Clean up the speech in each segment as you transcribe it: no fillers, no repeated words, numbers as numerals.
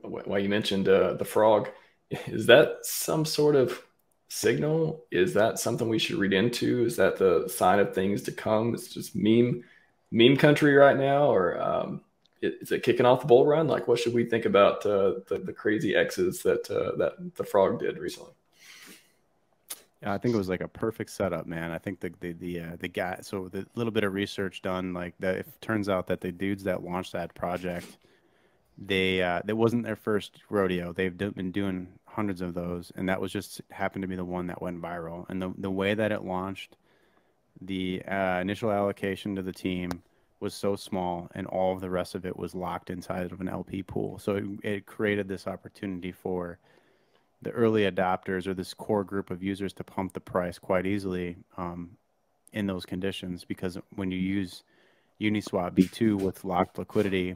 why you mentioned the frog. Is that some sort of signal? Is that something we should read into? Is that the sign of things to come? It's just meme country right now, or is it kicking off the bull run? Like, what should we think about the crazy X's that the frog did recently? Yeah, I think it was like a perfect setup, man. I think the guy, so the little bit of research done, like that, it turns out that the dudes that launched that project, they that wasn't their first rodeo. Been doing hundreds of those, and that was just happened to be the one that went viral. And the way that it launched, the initial allocation to the team was so small, and all of the rest of it was locked inside of an LP pool. So it created this opportunity for the early adopters or this core group of users to pump the price quite easily in those conditions. Because when you use Uniswap V2 with locked liquidity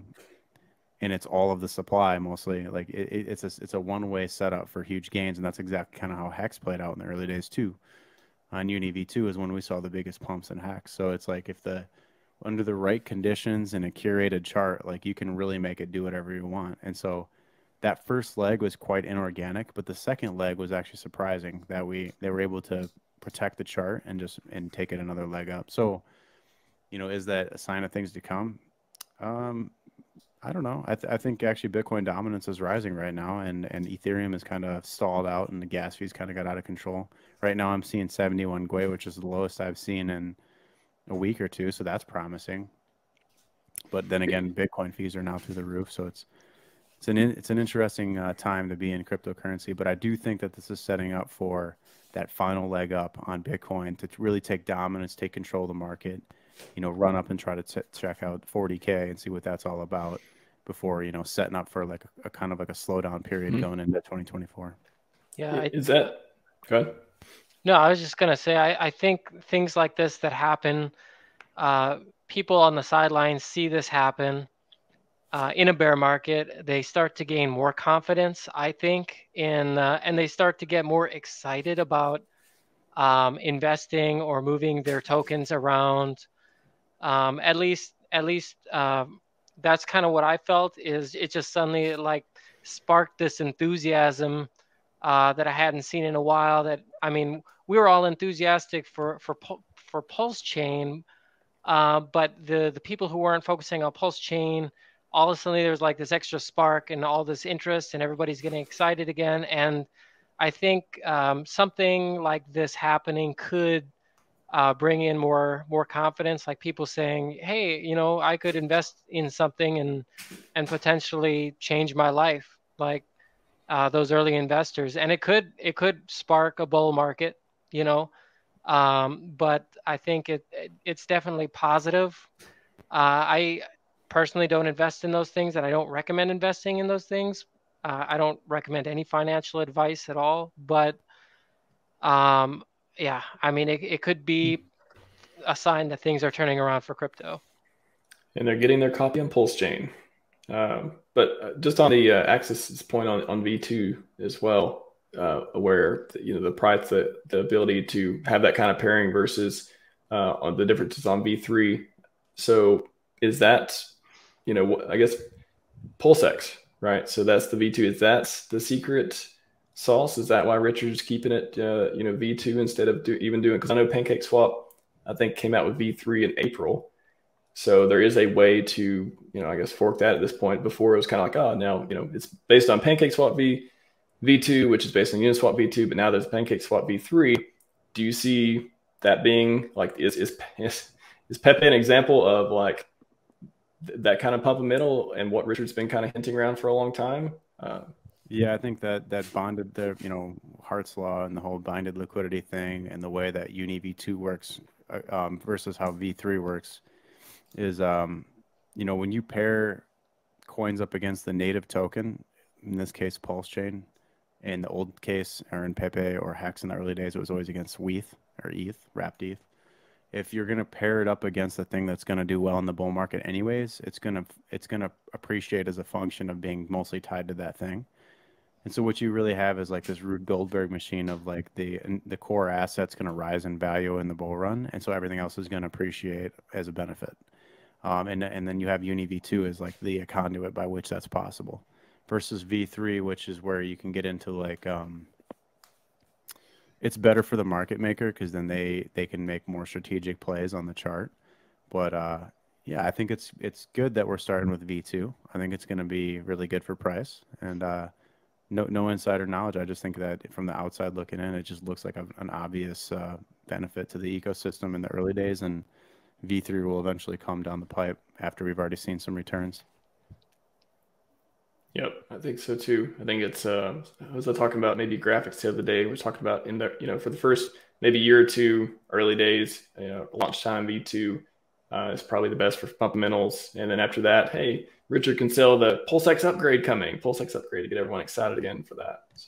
and it's all of the supply mostly, like it's a one-way setup for huge gains, and that's exactly kind of how Hex played out in the early days too. On Uni V2 is when we saw the biggest pumps in Hex. So it's like if the under the right conditions and a curated chart, like you can really make it do whatever you want. And so that first leg was quite inorganic, but the second leg was actually surprising that they were able to protect the chart and take it another leg up. So, is that a sign of things to come? I don't know. I think actually Bitcoin dominance is rising right now, and Ethereum is kind of stalled out, and the gas fees kind of got out of control. Right now, I'm seeing 71 Gwei, which is the lowest I've seen in a week or two, so that's promising. But then again, Bitcoin fees are now through the roof, so it's an interesting time to be in cryptocurrency. But I do think that this is setting up for that final leg up on Bitcoin to really take dominance, take control of the market, run up and try to check out 40K and see what that's all about before, setting up for like a kind of like a slowdown period going into 2024. Yeah. Is that good? No, I was just going to say, I think things like this that happen, people on the sidelines see this happen in a bear market. They start to gain more confidence, I think, and they start to get more excited about investing or moving their tokens around. At least that's kind of what I felt. Is it just suddenly like sparked this enthusiasm that I hadn't seen in a while. That, I mean, we were all enthusiastic for PulseChain, but the people who weren't focusing on PulseChain, all of a sudden there's like this extra spark and all this interest, and everybody's getting excited again. And I think something like this happening could bring in more confidence, like people saying, "Hey, I could invest in something and potentially change my life." Like those early investors, and it could spark a bull market, but I think it's definitely positive. I personally don't invest in those things, and I don't recommend investing in those things. I don't recommend any financial advice at all, but yeah, I mean, it could be a sign that things are turning around for crypto. And they're getting their copy on PulseChain. But just on the Axis's point on V2 as well, where the price, the ability to have that kind of pairing versus on the differences on V3. So is that, I guess PulseX, right? So that's the V2. Is that the secret sauce? Is that why Richard's keeping it, V2 instead of even doing? Because I know PancakeSwap, I think, came out with V3 in April. So there is a way to, I guess, fork that at this point. Before it was kind of like, oh, now, it's based on PancakeSwap V2, which is based on Uniswap V2, but now there's PancakeSwap V3. Do you see that being like, is Pepe an example of like that kind of Pumpamental and what Richard's been kind of hinting around for a long time? Yeah, I think that bonded, Hart's law and the whole binded liquidity thing and the way that Uni V2 works versus how V3 works is, when you pair coins up against the native token, in this case, PulseChain, in the old case, or in Pepe or Hex in the early days, it was always against WETH or ETH, wrapped ETH. If you're going to pair it up against the thing that's going to do well in the bull market anyways, it's going to appreciate as a function of being mostly tied to that thing. And so what you really have is like this Rube Goldberg machine of like the core asset's going to rise in value in the bull run, and so everything else is going to appreciate as a benefit. And then you have Uni V2 as like the conduit by which that's possible. versus V3, which is where you can get into like it's better for the market maker because then they can make more strategic plays on the chart. But yeah, I think it's good that we're starting with V2. I think it's going to be really good for price. And no insider knowledge. I just think that from the outside looking in, it just looks like an obvious benefit to the ecosystem in the early days, and V3 will eventually come down the pipe after we've already seen some returns. Yep, I think so too. I think it's I was talking about maybe graphics the other day. We are talking about in the, for the first maybe year or two, early days, launch time V2 is probably the best for fundamentals. And then after that, hey, Richard can sell the PulseX upgrade coming, PulseX upgrade, to get everyone excited again for that. So